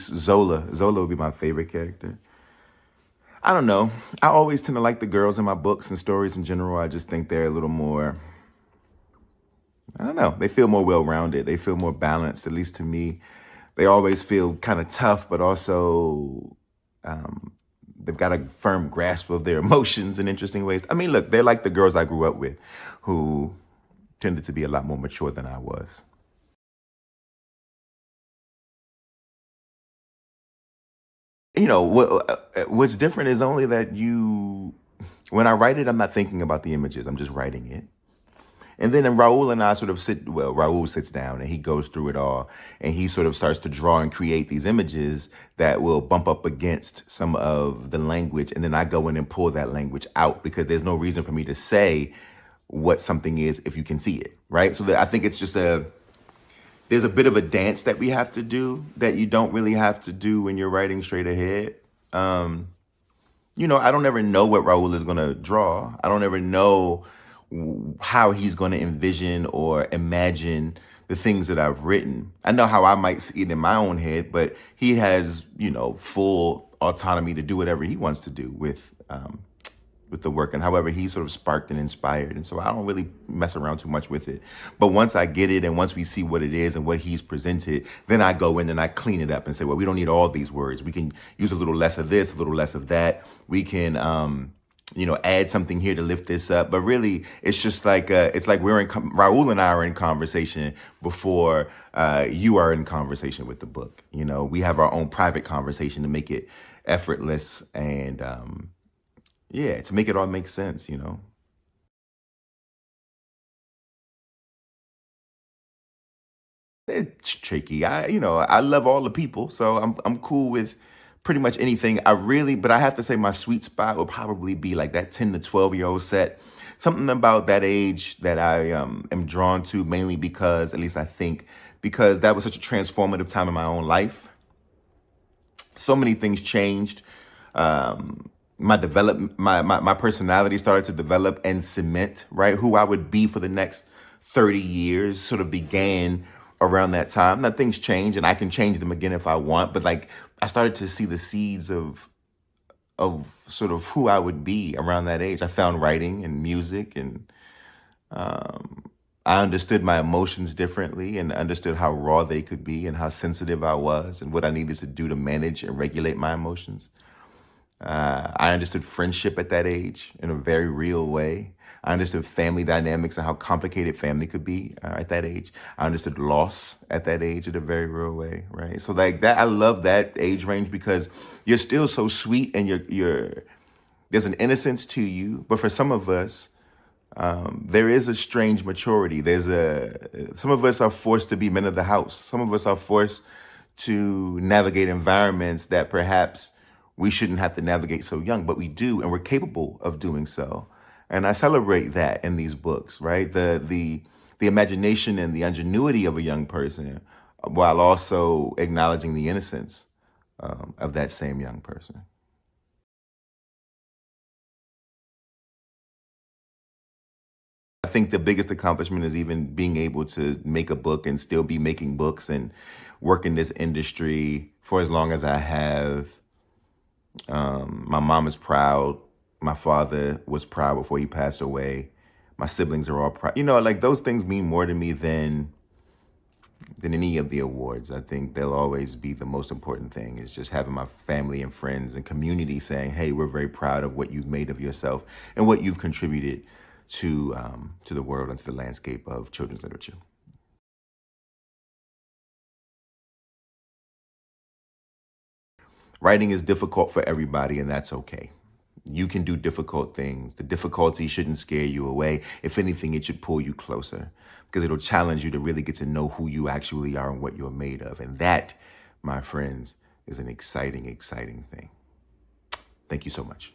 Zola. Zola would be my favorite character. I don't know. I always tend to like the girls in my books and stories in general. I just think they're a little more, I don't know. They feel more well-rounded. They feel more balanced, at least to me. They always feel kind of tough, but also they've got a firm grasp of their emotions in interesting ways. I mean, look, they're like the girls I grew up with who tended to be a lot more mature than I was. What's different is only that when I write it, I'm not thinking about the images. I'm just writing it. And then Raul and I sort of Raul sits down and he goes through it all and he sort of starts to draw and create these images that will bump up against some of the language. And then I go in and pull that language out because there's no reason for me to say what something is if you can see it, right? So I think it's just there's a bit of a dance that we have to do that you don't really have to do when you're writing straight ahead. I don't ever know what Raul is going to draw. I don't ever know how he's going to envision or imagine the things that I've written. I know how I might see it in my own head, but he has, full autonomy to do whatever he wants to do with the work and however he's sort of sparked and inspired. And so I don't really mess around too much with it. But once I get it and once we see what it is and what he's presented, then I go in and I clean it up and say, well, we don't need all these words. We can use a little less of this, a little less of that. We can, add something here to lift this up. But really, it's just like, Raul and I are in conversation before you are in conversation with the book. We have our own private conversation to make it effortless and, to make it all make sense. It's tricky. I love all the people, so I'm cool with pretty much anything. But I have to say my sweet spot would probably be like that 10 to 12-year-old set. Something about that age that I am drawn to, mainly because, at least I think, because that was such a transformative time in my own life. So many things changed. My personality started to develop and cement, right? Who I would be for the next 30 years sort of began around that time. Now things change and I can change them again if I want, but like I started to see the seeds of sort of who I would be around that age. I found writing and music and I understood my emotions differently and understood how raw they could be and how sensitive I was and what I needed to do to manage and regulate my emotions. I understood friendship at that age in a very real way. I understood family dynamics and how complicated family could be at that age. I understood loss at that age in a very real way, right? So like that, I love that age range because you're still so sweet and there's an innocence to you. But for some of us, there is a strange maturity. Some of us are forced to be men of the house. Some of us are forced to navigate environments that perhaps we shouldn't have to navigate so young, but we do, and we're capable of doing so. And I celebrate that in these books, right? The imagination and the ingenuity of a young person, while also acknowledging the innocence of that same young person. I think the biggest accomplishment is even being able to make a book and still be making books and work in this industry for as long as I have. My mom is proud. My father was proud before he passed away. My siblings are all proud. Like those things mean more to me than any of the awards. I think they'll always be the most important thing is just having my family and friends and community saying, hey, we're very proud of what you've made of yourself and what you've contributed to the world and to the landscape of children's literature. Writing is difficult for everybody, and that's okay. You can do difficult things. The difficulty shouldn't scare you away. If anything, it should pull you closer because it'll challenge you to really get to know who you actually are and what you're made of. And that, my friends, is an exciting, exciting thing. Thank you so much.